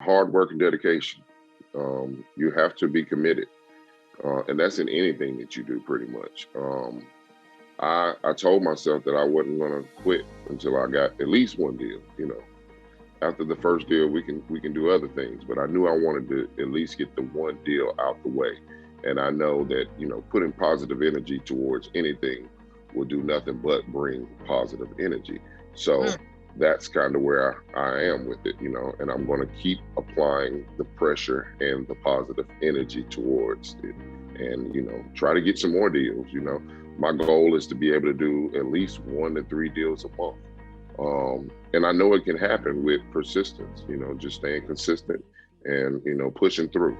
hard work and dedication. You have to be committed. And that's in anything that you do pretty much. I told myself that I wasn't going to quit until I got at least one deal. After the first deal, we can do other things, but I knew I wanted to at least get the one deal out the way. And I know that, putting positive energy towards anything will do nothing but bring positive energy. So that's kind of where I am with it, and I'm going to keep applying the pressure and the positive energy towards it and, try to get some more deals. My goal is to be able to do at least 1 to 3 deals a month. And I know it can happen with persistence, just staying consistent and, pushing through.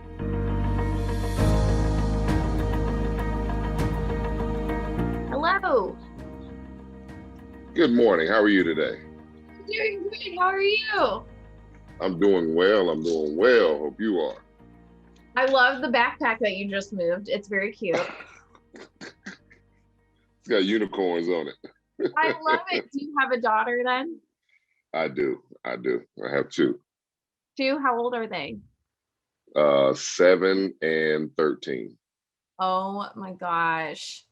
Hello. Good morning. How are you today? Doing good. How are you? I'm doing well. Hope you are. I love the backpack that you just moved. It's very cute. It's got unicorns on it. I love it. Do you have a daughter then? I do. I have 2. 2? How old are they? 7 and 13. Oh my gosh.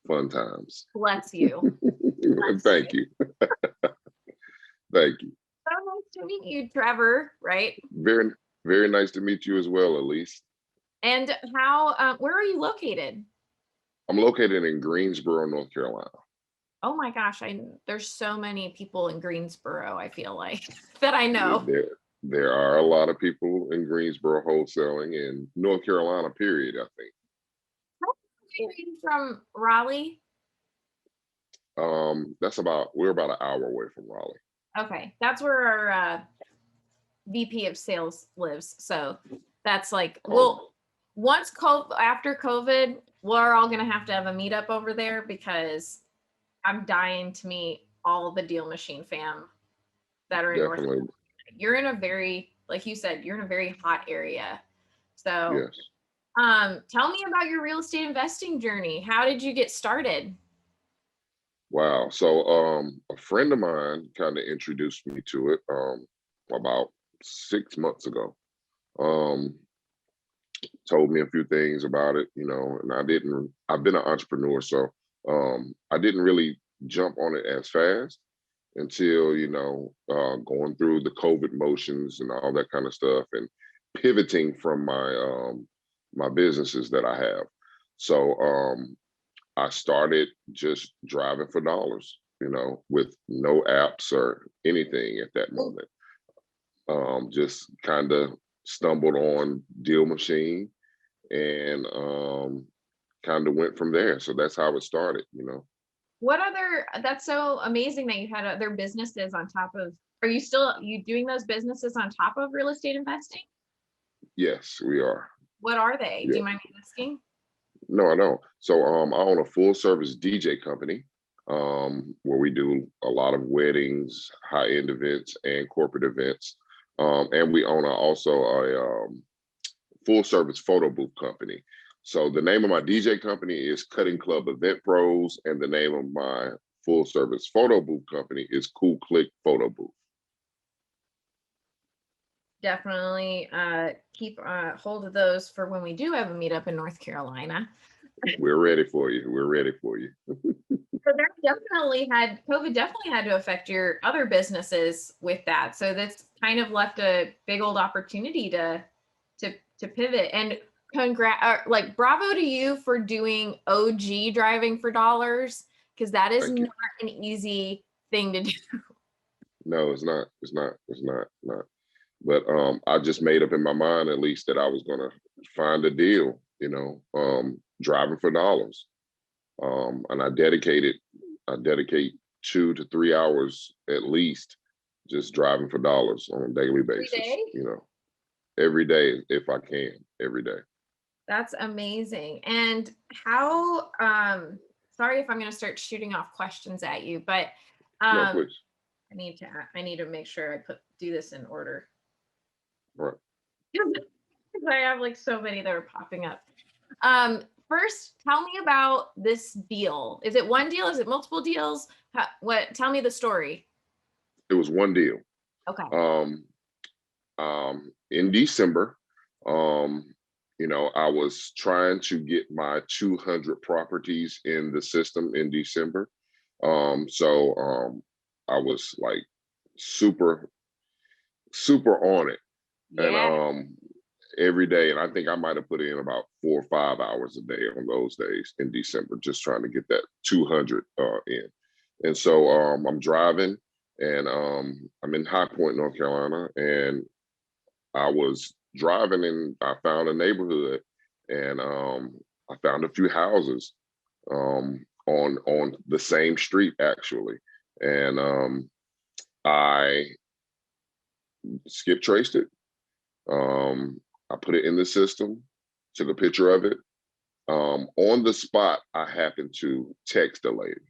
Fun times. Bless you. Thank you. Thank you. So nice to meet you, Trevor, right? Very, very nice to meet you as well, Elise. And where are you located? I'm located in Greensboro, North Carolina. Oh my gosh, there's so many people in Greensboro, I feel like, that I know. There are a lot of people in Greensboro wholesaling in North Carolina, period, I think. How are you from Raleigh? We're about an hour away from Raleigh. Okay, that's where our VP of sales lives. So that's like, after COVID, we're all gonna have a meetup over there because I'm dying to meet all the DealMachine fam that are in North Carolina. You're in a very, like you said, you're in a very hot area. So yes. Tell me about your real estate investing journey. How did you get started? Wow. So a friend of mine kind of introduced me to it about 6 months ago. Told me a few things about it, and I've been an entrepreneur, so I didn't really jump on it as fast until, going through the COVID motions and all that kind of stuff and pivoting from my businesses that I have. So I started just driving for dollars, with no apps or anything at that moment. Just kind of stumbled on DealMachine and kind of went from there. So that's how it started, That's so amazing that you had other businesses on top of, are you doing those businesses on top of real estate investing? Yes, we are. What are they? Yeah. Do you mind me asking? No, I don't. So I own a full service DJ company where we do a lot of weddings, high-end events and corporate events. And we own also a full service photo booth company. So the name of my DJ company is Cutting Club Event Pros, and the name of my full service photo booth company is Cool Click Photo Booth. Definitely keep hold of those for when we do have a meetup in North Carolina. We're ready for you. So COVID definitely had to affect your other businesses with that. So that's kind of left a big old opportunity to pivot. And bravo to you for doing OG driving for dollars, because that is not an easy thing to do. No, it's not. But I just made up in my mind, at least, that I was gonna find a deal, driving for dollars. And I dedicate 2 to 3 hours at least just driving for dollars on a daily basis. Every day if I can, every day. That's amazing. And how sorry if I'm going to start shooting off questions at you, but no, please. I need to make sure I do this in order. Right. Because I have so many that are popping up. First, tell me about this deal. Is it one deal? Is it multiple deals? Tell me the story. It was one deal. Okay. In December, um, I was trying to get my 200 properties in the system in December. So I was like super, super on it. And Yeah. every day, and I think I might have put in about 4 or 5 hours a day on those days in December, just trying to get that 200 in. And so I'm driving, and I'm in High Point, North Carolina, and I was driving and I found a neighborhood, and I found a few houses on the same street actually, and I skip traced it. I put it in the system, took a picture of it. On the spot, I happened to text a lady.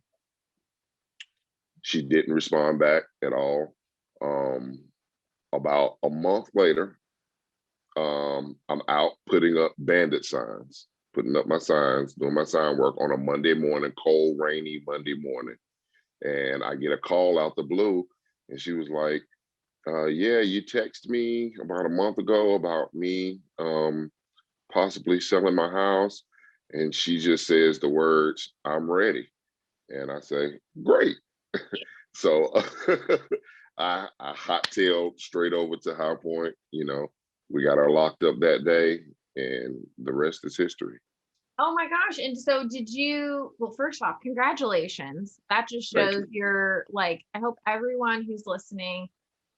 She didn't respond back at all. Um, about a month later, I'm out putting up bandit signs, putting up my signs, doing my sign work on a Monday morning, cold, rainy Monday morning. And I get a call out the blue, and she was like, yeah, you texted me about a month ago about me possibly selling my house. And she just says the words, I'm ready. And I say, great. So I hot-tailed straight over to High Point. We got her locked up that day, and the rest is history. Oh my gosh. And so well, first off, congratulations. That just Thank shows you. your, like, I hope everyone who's listening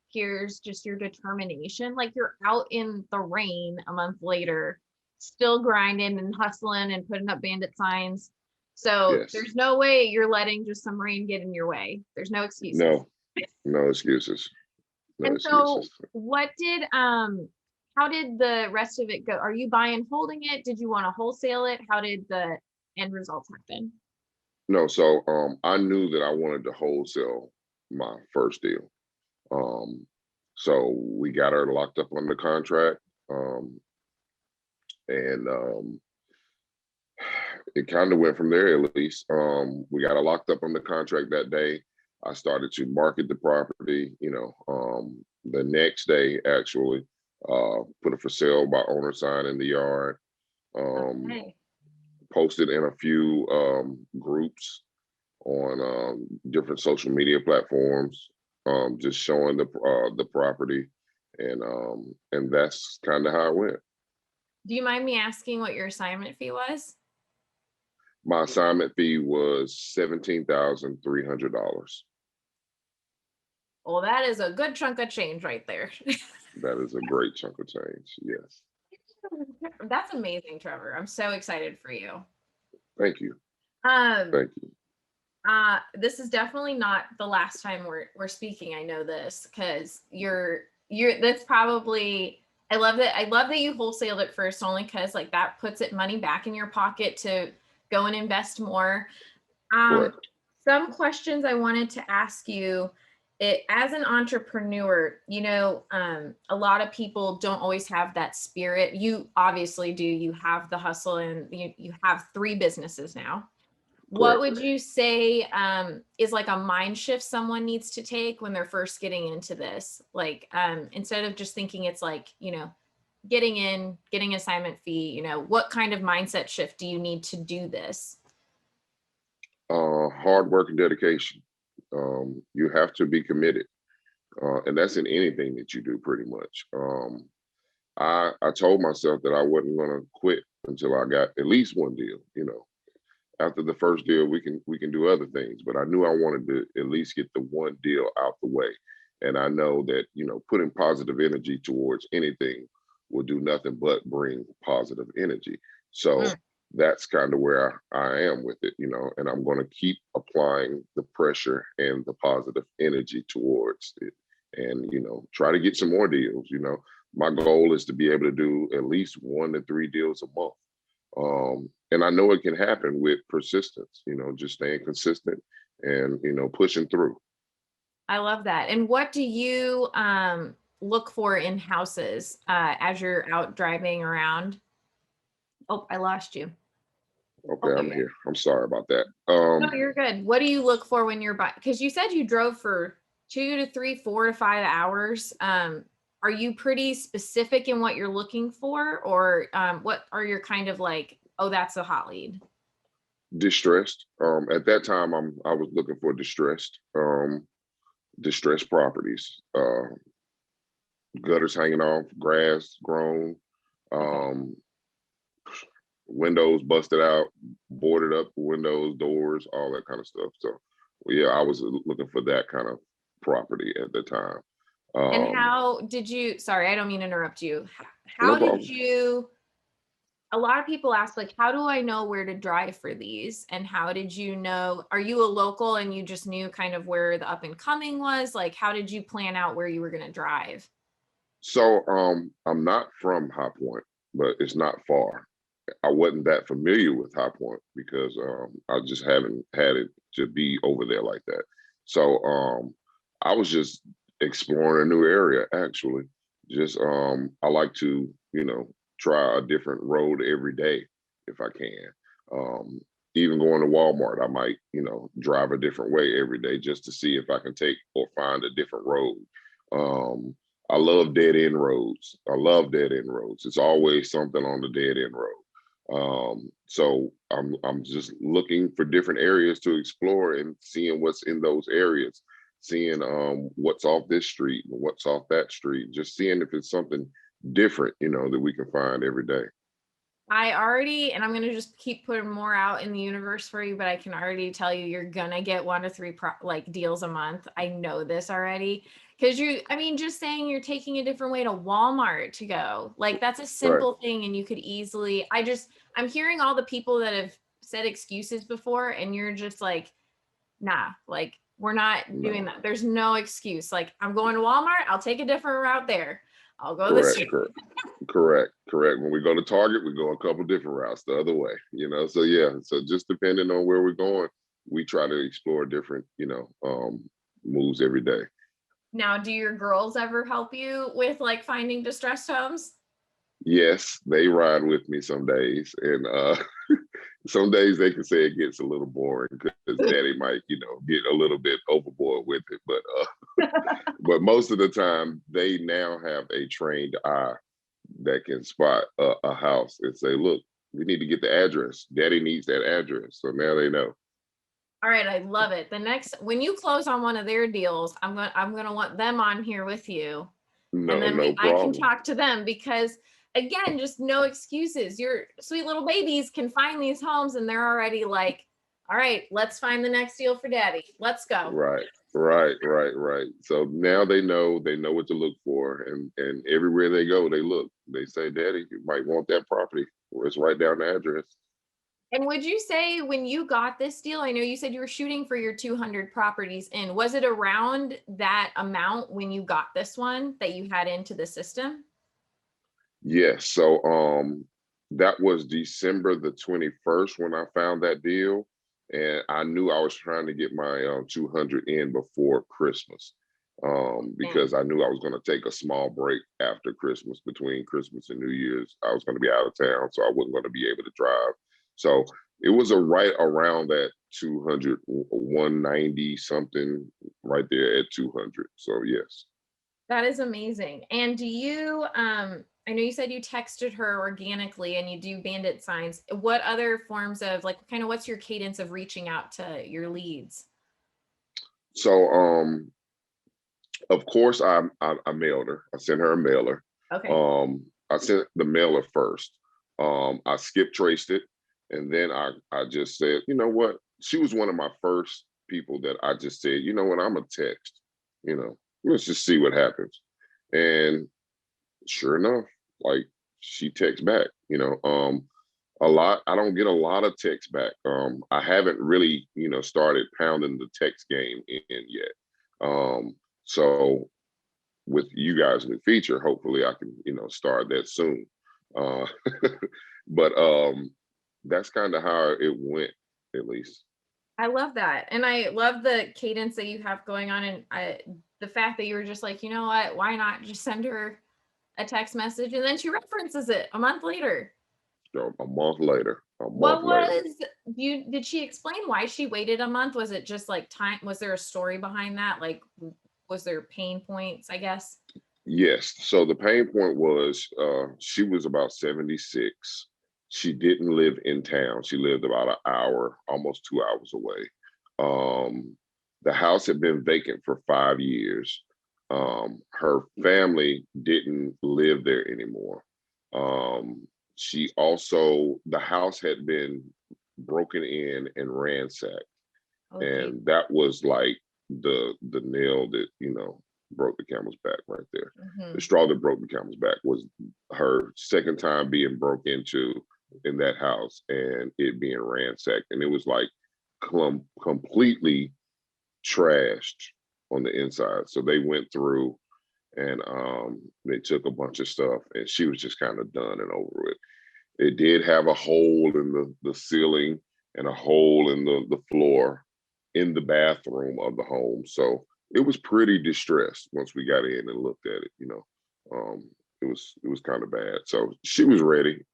hears just your determination. Like, you're out in the rain a month later, still grinding and hustling and putting up bandit signs. So Yes. there's no way you're letting just some rain get in your way. There's no excuses. No, no excuses. No And so excuses. how did the rest of it go? Are you buying, holding it? Did you want to wholesale it? How did the end results happen? No, so I knew that I wanted to wholesale my first deal. Um, so we got her locked up under contract. And it kind of went from there, at least. We got her locked up on the contract that day. I started to market the property, the next day, actually, put a for sale by owner sign in the yard, um, Okay. posted in a few groups on different social media platforms, just showing the property, and that's kind of how it went. Do you mind me asking what your assignment fee was? My assignment fee was $17,300. Well, that is a good chunk of change right there. That is a great chunk of change. Yes. That's amazing, Trevor. I'm so excited for you. Thank you. Um, Thank you. this is definitely not the last time we're speaking. I know this because you're that's probably, I love that you wholesaled it first, only because like that puts it money back in your pocket to go and invest more. Correct. Some questions I wanted to ask you. As an entrepreneur, a lot of people don't always have that spirit. You obviously do. You have the hustle, and you have 3 businesses now. What Correct. would you say is like a mind shift someone needs to take when they're first getting into this? Like, instead of just thinking it's like, getting assignment fee, what kind of mindset shift do you need to do this? Hard work and dedication. You have to be committed, and that's in anything that you do, pretty much. I told myself that I wasn't going to quit until I got at least one deal. After the first deal, we can do other things, but I knew I wanted to at least get the one deal out the way. And I know that putting positive energy towards anything will do nothing but bring positive energy. So Mm, that's kind of where I am with it, and I'm going to keep applying the pressure and the positive energy towards it, and try to get some more deals. My goal is to be able to do at least 1 to 3 deals a month. And I know it can happen with persistence, just staying consistent and, pushing through. I love that. And what do you look for in houses as you're out driving around? Oh, I lost you. Okay, Oh, there I'm you are. here. I'm sorry about that. No, you're good. What do you look for when you're because you said you drove for 2 to 3, 4 to 5 hours. Are are you pretty specific in what you're looking for, or what are your kind of like, oh, that's a hot lead? Distressed. At that time, I was looking for distressed properties. Gutters hanging off, grass grown, Okay. um, windows busted out, boarded up windows, doors, all that kind of stuff. So, yeah, I was looking for that kind of property at the time. And Um, how did you, sorry, I don't mean to interrupt you. no How did problem. you, a lot of people ask, like, how do I know where to drive for these? And how did you know, are you a local and you just knew kind of where the up and coming was? Like, how did you plan out where you were going to drive? So, I'm not from High Point, but it's not far. I wasn't that familiar with High Point because I just haven't had it to be over there like that. So I was just exploring a new area actually. Just I like to, try a different road every day if I can. Um, Even going to Walmart, I might, drive a different way every day just to see if I can take or find a different road. Um, I love dead end roads. I love dead end roads. It's always something on the dead end road. So I'm just looking for different areas to explore and seeing what's in those areas, seeing what's off this street and what's off that street, just seeing if it's something different, that we can find every day. I already, and I'm going to just keep putting more out in the universe for you, but I can already tell you, you're going to get 1 to 3 like deals a month. I know this already. Cause I mean, just saying you're taking a different way to Walmart to go, like, that's a Right, simple thing. And you could easily, I'm hearing all the people that have said excuses before, and you're just like, nah, like, we're not doing no, that. There's no excuse. Like, I'm going to Walmart. I'll take a different route there. I'll go this correct, way. correct. When we go to Target, we go a couple different routes the other way, So yeah, so just depending on where we're going, we try to explore different, moves every day. Now, do your girls ever help you with like finding distressed homes? Yes, they ride with me some days, and some days they can say it gets a little boring because daddy might, get a little bit overboard with it. But most of the time, they now have a trained eye that can spot a house and say, "Look, we need to get the address. Daddy needs that address." So now they know. All right, I love it. The next, when you close on one of their deals, I'm gonna want them on here with you, and No, then no I can problem. talk to them, because again, just no excuses. Your sweet little babies can find these homes and they're already like, all right, let's find the next deal for daddy. Let's go. Right. So now they know what to look for, and everywhere they go, they look. They say, "Daddy, you might want that property." Well, it's right down the address. And would you say when you got this deal, I know you said you were shooting for your 200 properties in, was it around that amount when you got this one that you had into the system? Yes. So that was December the 21st when I found that deal. And I knew I was trying to get my 200 in before Christmas. Man. Because I knew I was going to take a small break after Christmas, between Christmas and New Year's. I was going to be out of town, so I wasn't going to be able to drive. So it was a right around that 200, 190 something, right there at 200. So yes. That is amazing. And do you, I know you said you texted her organically and you do bandit signs. What other forms of like, kind of what's your cadence of reaching out to your leads? So of course, I mailed her. I sent her a mailer. Okay. I sent the mailer first. I skip traced it, and then I just said, you know what? She was one of my first people that I just said, you know what? I'm a text. Let's just see what happens. And sure enough, like, she texts back. A lot. I don't get a lot of text back. I haven't really, started pounding the text game in yet. So with you guys' new feature, hopefully I can, start that soon. Uh, but that's kind of how it went, at least. I love that. And I love the cadence that you have going on. And the fact that you were just like, you know what, why not just send her a text message? And then she references it a month later. So a month later, a month What later. was did she explain why she waited a month? Was it just like time? Was there a story behind that? Like, was there pain points, I guess? Yes. So the pain point was she was about 76. She didn't live in town. She lived about an hour, almost 2 hours away. The house had been vacant for 5 years. Her family didn't live there anymore. She also, the house had been broken in and ransacked. Oh, geez. And that was like the nail that, broke the camel's back right there. The Mhm. straw that broke the camel's back was her second time being broke into in that house and it being ransacked. And it was like completely trashed on the inside. So they went through and they took a bunch of stuff and she was just kind of done and over with. It did have a hole in the ceiling and a hole in the floor in the bathroom of the home. So it was pretty distressed once we got in and looked at it. It was kind of bad. So she was ready,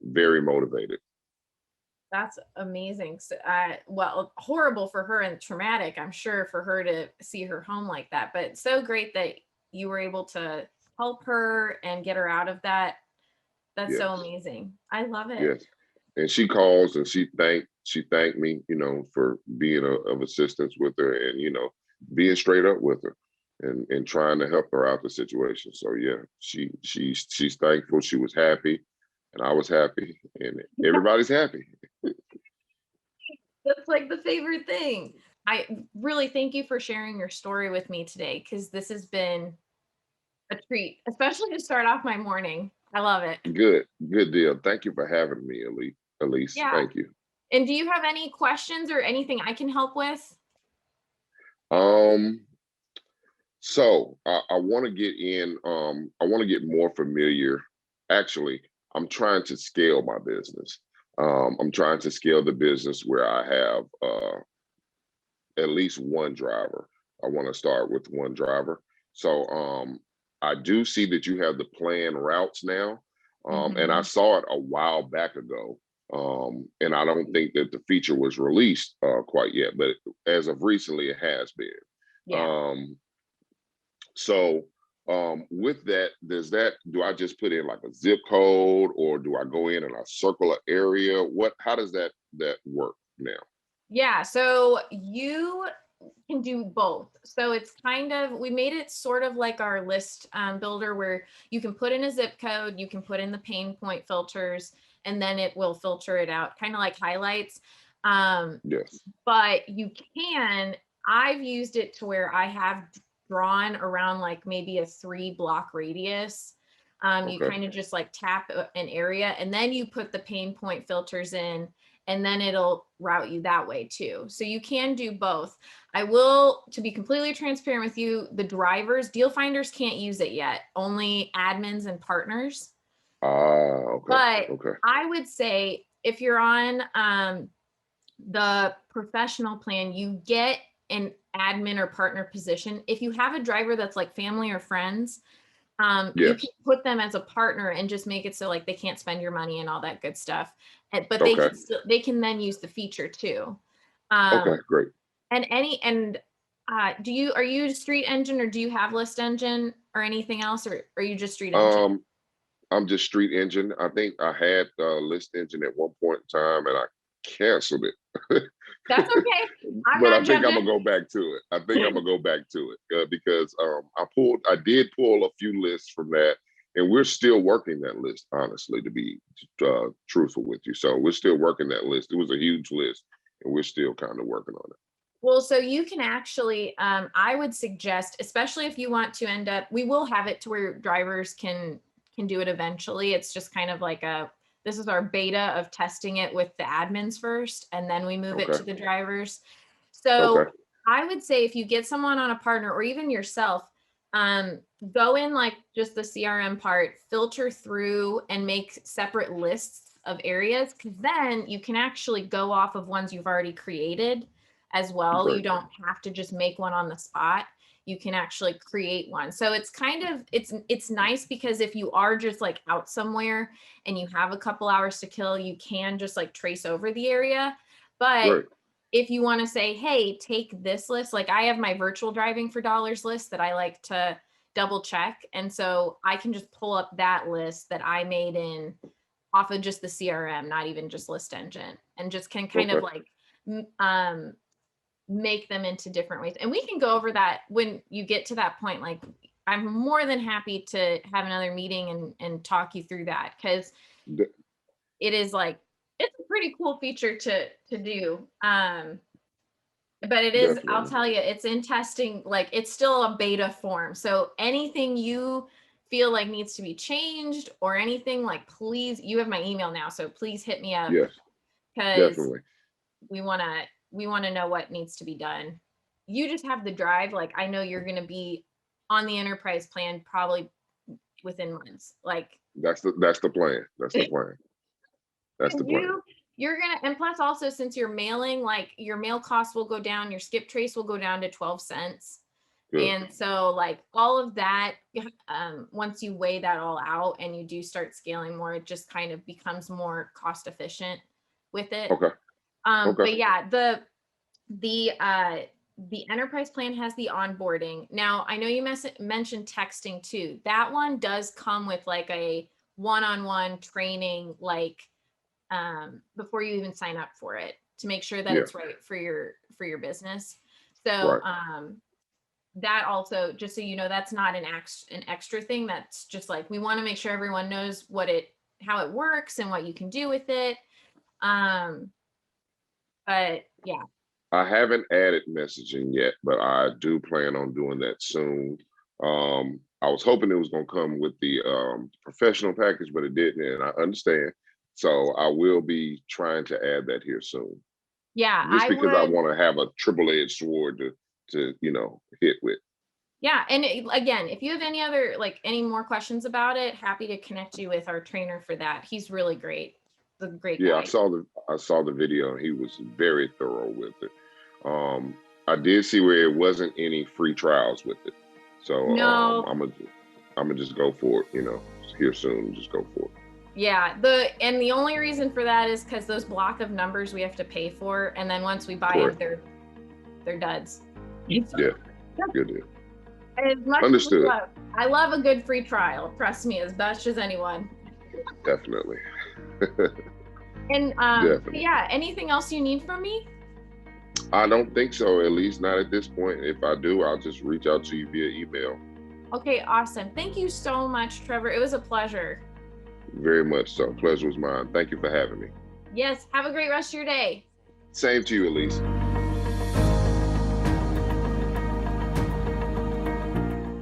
very motivated. That's amazing. So, well, horrible for her and traumatic, I'm sure, for her to see her home like that. But so great that you were able to help her and get her out of that. That's so Yes, amazing. I love it. yes. And she calls and she thanked me, for being of assistance with her and being straight up with her and trying to help her out the situation. So yeah, she's thankful. She was happy, and I was happy, and everybody's happy. That's like the favorite thing. I really thank you for sharing your story with me today because this has been a treat, especially to start off my morning. I love it. Good deal. Thank you for having me, Elise. Elise, Yeah. thank you. And do you have any questions or anything I can help with? Um, so I want to get in. I want to get more familiar. Actually, I'm trying to scale my business. I'm trying to scale the business where I have at least one driver. I want to start with one driver. So I do see that you have the planned routes now. And I Hmm. saw it a while back ago. And I don't think that the feature was released quite yet, but as of recently, it has been. Yeah. Um, so with that, do I just put in like a zip code or do I go in and I circle an area? How does that work now? Yeah. So you can do both. So it's kind of, we made it sort of like our list builder where you can put in a zip code, you can put in the pain point filters, and then it will filter it out, kind of like highlights. Um, Yes. but you can, I've used it to where I have drawn around like maybe a 3 block radius. You Okay. kind of just like tap an area and then you put the pain point filters in and then it'll route you that way too. So you can do both. I will, to be completely transparent with you, the drivers, deal finders can't use it yet, only admins and partners. Okay. But Okay. I would say if you're on the professional plan, you get an admin or partner position. If you have a driver that's like family or friends, you can Yes. put them as a partner and just make it so like they can't spend your money and all that good stuff. But they Okay. can still, they can then use the feature too. Okay. Um, Great. and are you street engine or do you have list engine or anything else, or are you just street engine? Um, I'm just street engine. I think I had list engine at one point in time, and I canceled it. That's okay. I'm But I not think I'm judging. gonna go back to it. I think I'm gonna go back to it because I did pull a few lists from that, and we're still working that list. Honestly, to be truthful with you, so we're still working that list. It was a huge list, and we're still kind of working on it. Well, so you can actually, I would suggest, especially if you want to end up, we will have it to where drivers can do it eventually. It's just kind of like this is our beta of testing it with the admins first, and then we move it Okay. to the drivers. Okay. So I would say if you get someone on a partner or even yourself, um, go in like just the CRM part, filter through and make separate lists of areas, because then you can actually go off of ones you've already created as well. You Great. don't have to just make one on the spot. You can actually create one. So it's kind of, it's nice because if you are just like out somewhere and you have a couple hours to kill, you can just like trace over the area. But Great. if you want to say, hey, take this list, like I have my virtual driving for dollars list that I like to double check. And so I can just pull up that list that I made in off of just the CRM, not even just List Engine, and just can kind of like make them into different ways. And we can go over that when you get to that point. Like, I'm more than happy to have another meeting and talk you through that, because it is like, it's a pretty cool feature to do. But it is, Definitely. I'll tell you, it's in testing, like it's still a beta form. So anything you feel like needs to be changed or anything, like, please, you have my email now, so please hit me up. Yes, because definitely. we want to know what needs to be done. You just have the drive. Like, I know you're going to be on the enterprise plan probably within months. Like, That's the plan. That's the plan. That's the plan. You're gonna, and plus also, since you're mailing, like, your mail costs will go down, your skip trace will go down to 12 cents. Good. And so, like, all of that, once you weigh that all out and you do start scaling more, it just kind of becomes more cost efficient with it. Okay. But yeah, the enterprise plan has the onboarding. Now, I know you mentioned texting too. That one does come with like a one-on-one training, like, before you even sign up for it, to make sure that it's right for your business. So that also, just so you know, that's not an extra thing. That's just like, we want to make sure everyone knows how it works and what you can do with it. But yeah, I haven't added messaging yet, but I do plan on doing that soon. I was hoping it was going to come with the professional package, but it didn't, and I understand. So I will be trying to add that here soon. Yeah, just because I want to have a triple-edged sword to hit with. Yeah, and again, if you have any more questions about it, happy to connect you with our trainer for that. He's really great. He's a great guy. I saw the video, and he was very thorough with it. I did see where it wasn't any free trials with it, so no. I'm gonna just go for it. Here soon, just go for it. Yeah, the only reason for that is because those block of numbers we have to pay for, and then once we buy them, they're duds. Yeah, good deal. As much Understood. As I love a good free trial. Trust me, as much as anyone. Definitely. And yeah, anything else you need from me? I don't think so, at least not at this point. If I do, I'll just reach out to you via email. Okay, awesome. Thank you so much, Trevor. It was a pleasure. Very much so. Pleasure was mine. Thank you for having me. Yes. Have a great rest of your day. Same to you, Elise.